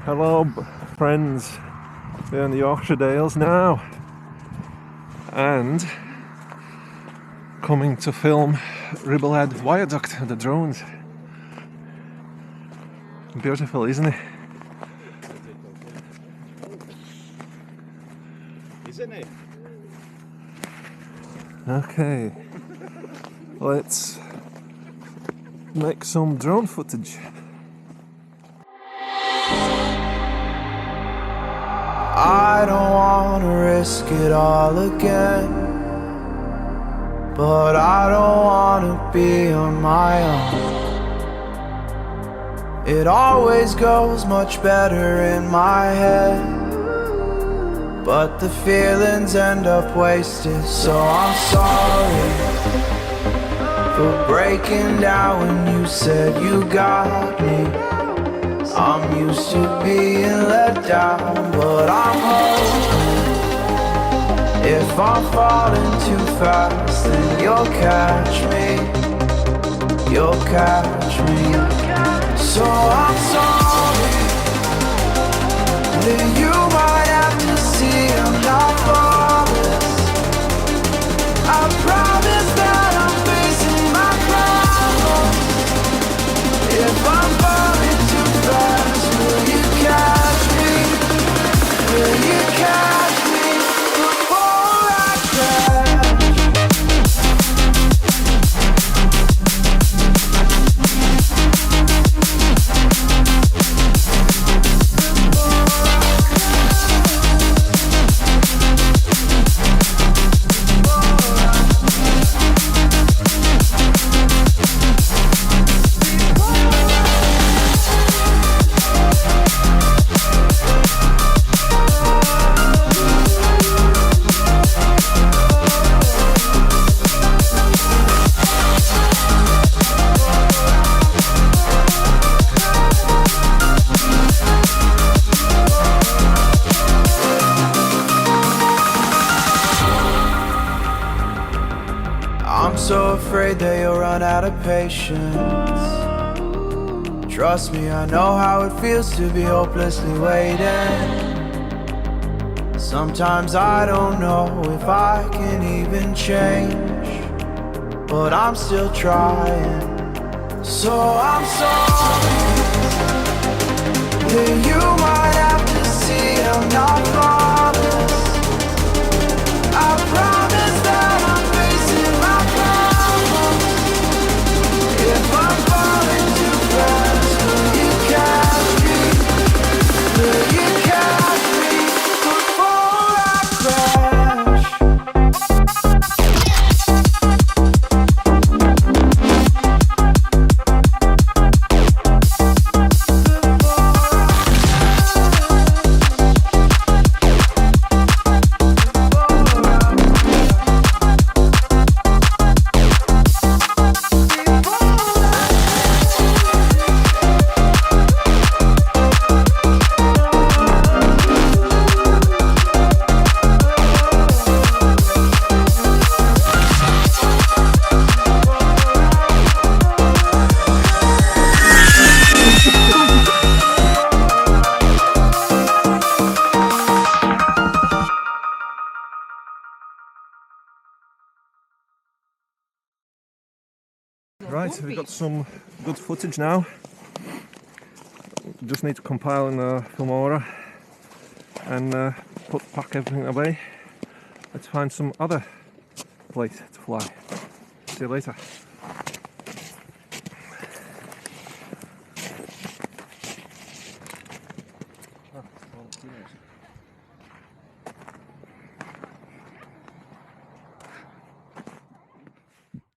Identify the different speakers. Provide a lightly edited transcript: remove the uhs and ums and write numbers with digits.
Speaker 1: Hello friends, we're in the Yorkshire Dales now and coming to film Ribblehead Viaduct with the drones. Beautiful, isn't it?
Speaker 2: Isn't it?
Speaker 1: Okay, let's make some drone footage.
Speaker 3: I don't wanna risk it all again, but I don't wanna be on my own. It always goes much better in my head, but the feelings end up wasted. So I'm sorry for breaking down when you said you got me. I'm used to being let down, but I'm hoping if I'm falling too fast, then you'll catch me. You'll catch me. So I'm sorry that you might have to see I'm not flawless. I promise that I'm facing my problems. If I'm falling too fast, will you catch me? Will you catch me before I crash? I'm so afraid that you'll run out of patience. Trust me, I know how it feels to be hopelessly waiting. Sometimes I don't know if I can even change, but I'm still trying. So I'm sorry that you might have to see I'm not flawless. I promise that I'm facing my problems. If I'm falling too fast, will you catch me? Will you catch me before I crash?
Speaker 1: Right, we've got some good footage now. Just need to compile in the Filmora and pack everything away. Let's find some other place to fly. See you later.